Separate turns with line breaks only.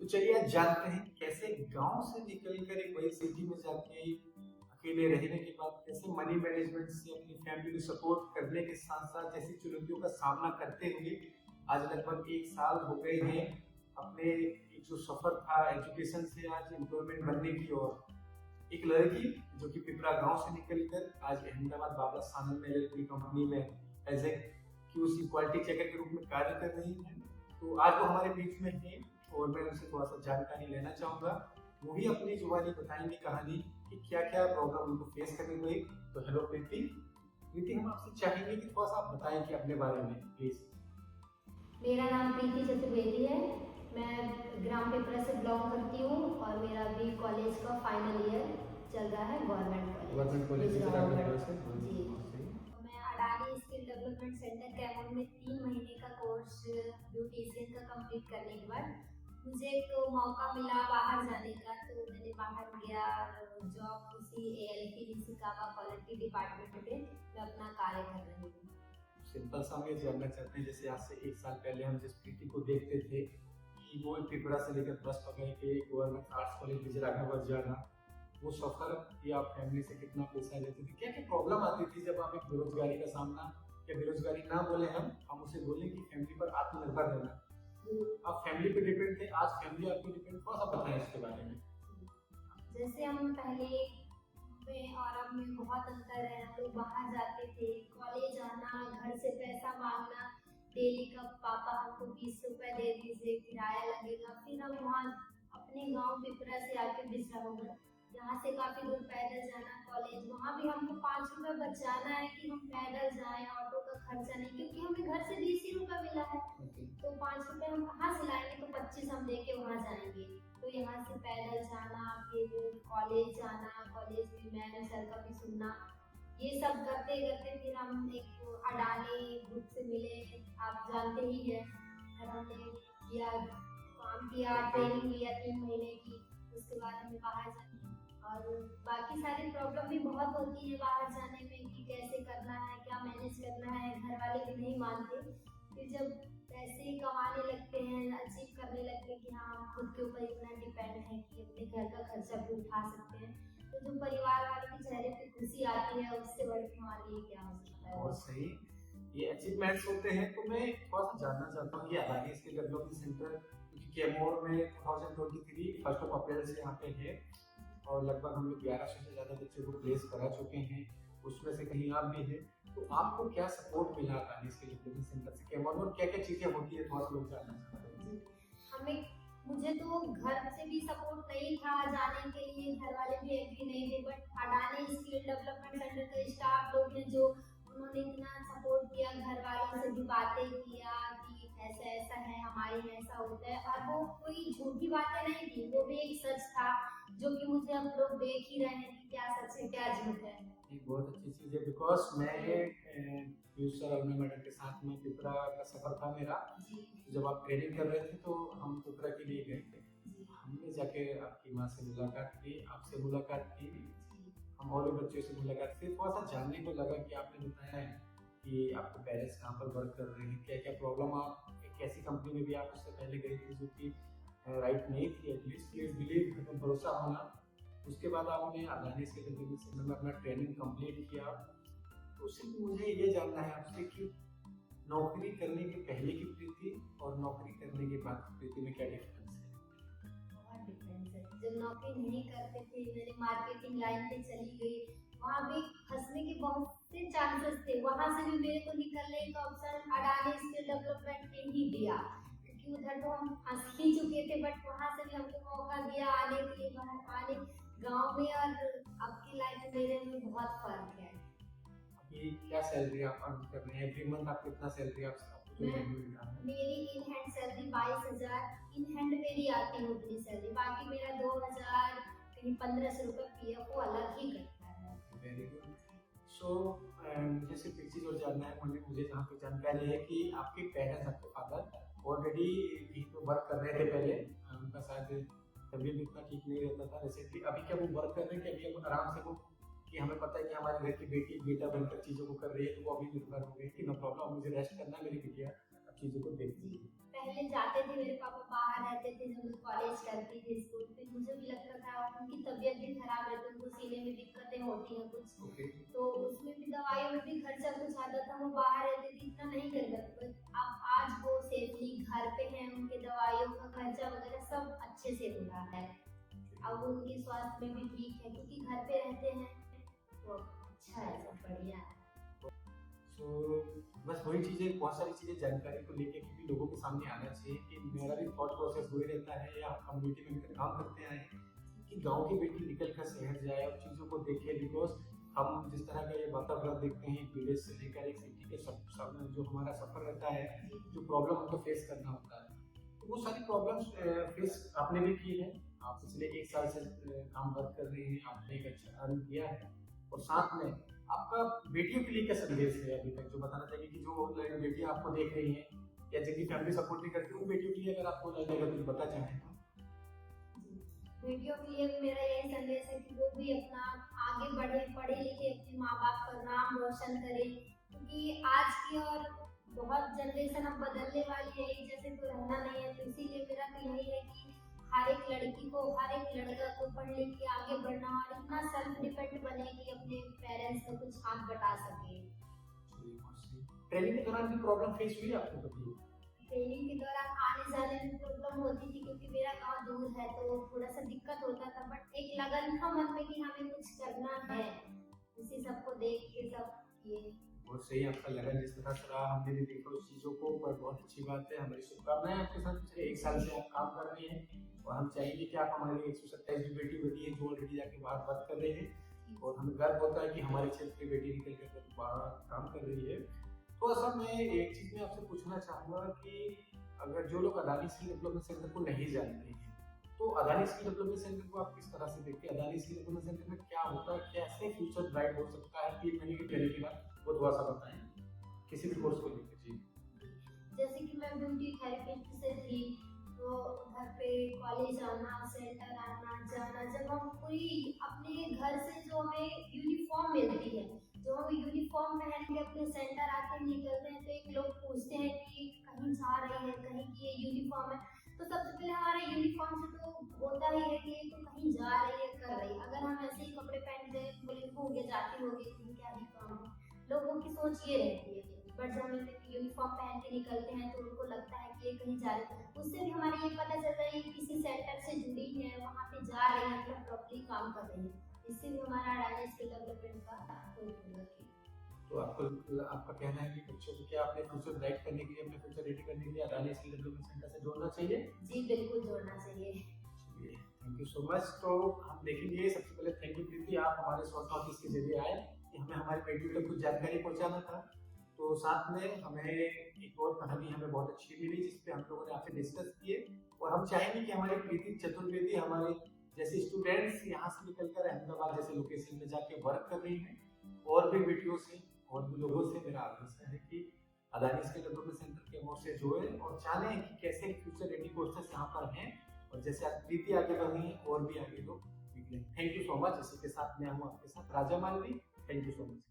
तो चलिए आज जानते हैं कैसे गांव से निकलकर एक बड़ी सिटी में जाके अकेले रहने के बाद कैसे मनी मैनेजमेंट से अपनी फैमिली को सपोर्ट करने के साथ साथ जैसी चुनौतियों का सामना करते हुए आज लगभग 1 साल हो गए हैं अपने एक जो सफर था एजुकेशन से आज एम्प्लॉयमेंट बनने की ओर। एक लड़की जो कि पिपरा गांव से निकलकर आज अहमदाबाद बाबा सानंद में एलएलपी कंपनी में as a QC quality checker के रूप में कार्य कर रही है। तो आज वो हमारे बीच में है और मैं उनसे थोड़ा सा जानकारी लेना चाहूंगा। वो ही अपनी जुबानी बताएंगे कहानी कि क्या क्या प्रॉब्लम उनको फेस करनी हुई। तो हेलो प्रीति। प्रीति, हम आपसे चाहेंगे कि थोड़ा सा आप बताएं कि अपने बारे में प्लीज।
मेरा नाम प्रीति चतुर्वेदी है। मैं ग्राम पिपरा से बिलोंग करती हूँ और मेरा अभी कॉलेज का फाइनल ईयर चल रहा है गवर्नमेंट कॉलेज जी। मैं Adani skill development centre Kaimur में 3 महीने का कोर्स ब्यूटिशियन का कंप्लीट करने के बाद मुझे एक मौका मिला बाहर जाने का, तो मैंने बाहर गया जॉब उसी ALPDC काबा क्वालिटी डिपार्टमेंट पे मैं अपना कार्य कर रही हूँ।
सिंपल सा मैं जानना चाहते हैं, जैसे आज से 1 साल पहले हम जिस प्रीति को देखते थे कि वो पिपरा से लेकर बस पकड़ के गवर्नमेंट आर्ट्स कॉलेज विजयराघव जाना, वो सफर या फैमिली से कितना पैसा लेती थी, क्या क्या प्रॉब्लम आती थी जब आप एक बेरोजगारी का सामना, या बेरोजगारी ना बोले हम उसे बोले कि फैमिली पर आत्मनिर्भर रहना। आप फैमिली पे डिपेंड थे, आज फैमिली आप पे डिपेंड, थोड़ा सा बताएं इसके बारे में।
जैसे हम पहले में और अब में बहुत अंतर है। हम लोग बाहर जाते थे, कॉलेज आना, घर से पैसा मांगना, डेली का पापा हमको 20 रुपए दे दीजिए किराया लगेगा। फिर हम वहाँ अपने गांव पिपरा से आके बिजरावगढ़, यहाँ से काफी दूर पैदल जाना कॉलेज, वहाँ भी हमको 5 रुपए बचाना है कि हम पैदल जाएं, ऑटो का खर्चा नहीं, क्योंकि हमें घर से 20 ही रुपए मिला है। तो 5 रुपए हम कहाँ से लाएंगे, तो 25 हम लेके वहाँ जाएंगे। तो यहाँ से पैदल जाना, फिर कॉलेज जाना, कॉलेज में मैम सर का भी सुनना, ये सब करते करते फिर हम एक अडानी ग्रुप से मिले, आप जानते ही हैं। फिर हमने किया, काम किया, ट्रेनिंग लिया 3 महीने की। उसके बाद हमें बाहर जाना और बाकी सारी प्रॉब्लम भी बहुत होती है बाहर जाने में कि कैसे करना है, क्या मैनेज करना है, घर वाले भी नहीं मानते। फिर जब पैसे ही कमाने लगते हैं, अचीव करने लगते हैं कि हाँ हम खुद के ऊपर इतना डिपेंड है कि अपने घर का खर्चा भी उठा सकते हैं, तो जो परिवार वालों के चेहरे पे खुशी आती है उससे बढ़ के हमारे लिए क्या हो सकता है।
बहुत सही, ये अचीवमेंट्स होते हैं। तो मैं थोड़ा सा जानना चाहता हूँ कि Adani skill development centre Kaimur में 2023 1 अप्रैल से यहाँ पे है और लगभग हम लोग 1100 से ज्यादा बच्चों को प्लेस करा चुके हैं, उसमें से कहीं आप भी है। तो आपको क्या सपोर्ट मिला अडानी स्किल डेवलपमेंट सेंटर से कैमूर में, क्या क्या चीजें होती है थोड़ा सा लोग जानना चाहते हैं।
हमें मुझे तो घर से भी सपोर्ट नहीं था जाने के लिए, घर वाले भी एग्री नहीं थे, but Adani skill development centre के स्टाफ लोग हैं जो उन्होंने इतना सपोर्ट किया, घर वालों से भी बातें किया कि ऐसा ऐसा है, हमारे यहाँ ऐसा होता है, और वो कोई झूठी बातें नहीं थी, वो भी एक सच था जो कि मुझे हम लोग देख ही रहे हैं कि क्या सच है क्या झूठ है।
एक बहुत अच्छी चीज है, बिकॉज मैं पीयूष सर और मैडम के साथ में पिपरा का सफर था मेरा। जब आप ट्रेनिंग कर रहे थे तो हम पिपरा के लिए गए थे, हमने जाके आपकी माँ से मुलाकात की, आपसे मुलाकात की, हम और भी बच्चों से मुलाकात की। थोड़ा सा जानने को लगा कि आपने बताया है कि आपके पेरेंट्स कहाँ पर वर्क कर रहे हैं, क्या क्या प्रॉब्लम, आप एक ऐसी कंपनी में भी आप उससे पहले गए थे जो कि राइट नहीं थी, एटलीस्ट प्लीज बिलीव, भरोसा होना। उसके बाद आपने अडानी स्किल डेवलपमेंट सेंटर में अपना ट्रेनिंग कंप्लीट किया। तो सिर्फ मुझे ये जानना है आपसे कि नौकरी करने के पहले की प्रीति और नौकरी करने के बाद की प्रीति में क्या डिफरेंस है।
बहुत डिफरेंस है। जब नौकरी नहीं करते थे, मैंने मार्केटिंग लाइन पे चली गई, वहाँ भी फंसने के बहुत से चांसेस थे, वहाँ से भी मेरे को निकलने का ऑप्शन अडानी स्किल डेवलपमेंट ने ही दिया, क्योंकि उधर तो हम फंस ही चुके थे, बट वहाँ से भी हमको मौका दिया आने के लिए, बाहर आने। गांव में और आपकी लाइफ मेरे में बहुत फर्क है।
अभी क्या सैलरी आप अर्न कर रहे हैं, एवरी मंथ आप कितना सैलरी आपको मिल रहा है।
मेरी in hand salary 22,000 in hand मेरी आती है उतनी सैलरी, बाकी मेरा 2,000 कहीं 1,500 रुपए PF वो अलग ही करता है।
Very good. सो मुझे सिर्फ एक चीज और जानना है, मुझे जहाँ तक जानकारी है कि आपके पेरेंट्स, आपके फादर ऑलरेडी कहीं पे वर्क कर रहे थे पहले, उनका शायद तबीयत भी इतना ठीक नहीं रहता था रिसेंटली। अभी क्या वो वर्क कर रहे हैं कि अभी अब आराम से वो, कि हमें पता है कि हमारे घर की बेटी बेटा बनकर चीजों को कर रही है, तो वो अभी निर्भर हो गई कि नो प्रॉब्लम, मुझे रेस्ट करना है, मेरी बिटिया अब चीजों को देखती है।
पहले जाते थे, मेरे पापा बाहर रहते थे जब मैं कॉलेज करती थी, स्कूल फिर मुझे भी लगता था उनकी तबीयत भी खराब है तो उनको सीने में दिक्कतें होती हैं कुछ,
ओके।
तो उसमें भी दवाइयों में भी खर्चा कुछ आता था। वो बाहर रहते थे, इतना नहीं कर सकते। अब आज वो सेफली घर पे हैं, उनके दवाइयों का खर्चा वगैरह सब अच्छे से हो रहा है। अब उनके स्वास्थ्य में भी ठीक है क्योंकि घर पे रहते हैं, तो अच्छा है, सब बढ़िया है।
तो बस वही चीज़ें, बहुत सारी चीज़ें जानकारी को लेके कि लोगों के सामने आना चाहिए कि मेरा भी थॉट प्रोसेस वही रहता है, या हम कम्युनिटी में मिलकर काम करते आए हैं कि गांव की बेटी निकल कर शहर जाए और चीज़ों को देखे। बिकॉज हम जिस तरह का ये वातावरण देखते हैं विलेज से लेकर एक सिटी के सब जो हमारा सफर रहता है, जो प्रॉब्लम हमको फेस करना होता है, तो वो सारी प्रॉब्लम्स फेस आपने भी की है। आप पिछले 1 साल से काम वर्क कर रहे हैं, आपने एक अच्छा अर्न किया है, और साथ में आपका बेटियों के लिए क्या संदेश है अभी तक जो बताना चाहिए कि जो बेटियां आपको देख रही हैं या जिनकी फैमिली सपोर्ट नहीं करती, उन बेटियों के लिए अगर आपको अगर कुछ बता चाहें तो?
बेटियों के लिए मेरा यही संदेश है कि वो भी अपना आगे बढ़े, पढ़े लिखे, अपने माँ बाप का नाम रोशन करें, क्योंकि आज की और बहुत जनरेशन अब बदलने वाली है, एक जैसे तो रहना नहीं है। तो इसीलिए मेरा तो यही है कि हर एक लड़की को, हर एक लड़का को पढ़ लिख के आगे बढ़ना और इतना सेल्फ डिपेंड बने कि अपने पेरेंट्स का कुछ हाथ बटा सके।
ट्रेनिंग के दौरान भी प्रॉब्लम फेस हुई आपको कभी?
ट्रेनिंग के दौरान आने जाने में प्रॉब्लम होती थी क्योंकि मेरा गांव दूर है, तो थोड़ा सा दिक्कत होता था, बट एक लगन था मन में कि हमें कुछ करना है, इसी सबको देख के सब ये।
बहुत सही, आपका लगन जिस तरह से रहा हमने भी देखा उस चीज़ों को, पर बहुत अच्छी बात है। हमारी शुभकामनाएं आपके साथ। पिछले 1 साल से आप काम कर रहे हैं और हम चाहेंगे कि आप हमारे 127 भी बेटी बनी है जो ऑलरेडी जाके बाहर वर्क कर रहे हैं, और हमें गर्व होता है कि हमारे क्षेत्र की बेटी निकल कर बाहर काम कर रही है। तो असल में एक चीज़ मैं आपसे पूछना चाहूँगा कि अगर जो लोग अदानी स्किल डेवलपमेंट सेंटर को नहीं जानते हैं, तो अदानी स्किल डेवलपमेंट सेंटर को आप किस तरह से देखते हैं? अदानी स्किल डेवलपमेंट सेंटर में क्या होता है, कैसे फ्यूचर ब्राइट हो सकता है 3 महीने की ट्रेनिंग के बाद, वो थोड़ा सा बताएं किसी भी कोर्स को लेकर। जी,
जैसे कि मैं ब्यूटी थेरेपिस्ट से थी, तो घर पे कॉलेज आना, सेंटर आना जाना, जब हम पूरी अपने घर से जो हमें यूनिफॉर्म मिलती है, जो हम यूनिफॉर्म पहन के अपने सेंटर आते निकलते हैं, तो एक लोग पूछते हैं कि कहीं जा रही है, कहीं की ये यूनिफॉर्म है, तो सबसे पहले हमारा यूनिफॉर्म से तो होता ही है कि ये तो कहीं जा रही है, कर रही है। अगर हम ऐसे ही कपड़े पहन के बोले होंगे, जाती होगी, कहीं क्या ही काम है, लोगों की सोच ये रहती है। बट जब हम यूनिफॉर्म पहन के निकलते हैं तो उनको लगता है कि ये कहीं जा रही है, उससे भी हमारे ये पता चलता है कि किसी सेंटर से जुड़ी है, वहाँ पे जा रही है, मतलब प्रॉपर्ली काम कर रही है। इससे भी हमारा अडानी स्किल डेवलपमेंट का कोई होगा कि।
तो आपका कहना है कि बच्चों को क्या अपने फ्यूचर ब्राइट करने के लिए, अपने फ्यूचर रेडी करने के लिए अदानी स्किल डेवलपमेंट सेंटर से जोड़ना चाहिए?
जी बिल्कुल जोड़ना चाहिए।
चलिए, थैंक यू सो मच। तो हम देखेंगे, सबसे पहले थैंक यू प्रीति, आप हमारे शॉर्ट नोटिस के जरिए आए कि हमें हमारी बेटियों तक कुछ जानकारी पहुंचाना था। तो साथ में हमें एक और कहानी हमें बहुत अच्छी मिली जिसपे हम लोगों ने आपसे डिस्कस किए, और हम चाहेंगे कि हमारी प्रीति चतुर्वेदी हमारे जैसे स्टूडेंट्स यहाँ से निकलकर अहमदाबाद जैसे लोकेशन में जाके वर्क कर रही हैं, और भी बेटियों से और भी लोगों से मेरा आग्रह है कि अदानी स्किल डेवलपमेंट सेंटर के ओर से जुड़े और जाने कि कैसे फ्यूचर रेडी कोर्सेस यहाँ पर हैं, और जैसे आप प्रीति आगे बढ़ रही है और भी आगे लोग निकले। Thank you so much. इसी के साथ मैं हूँ आपके साथ Raja Malvi. Thank you so much.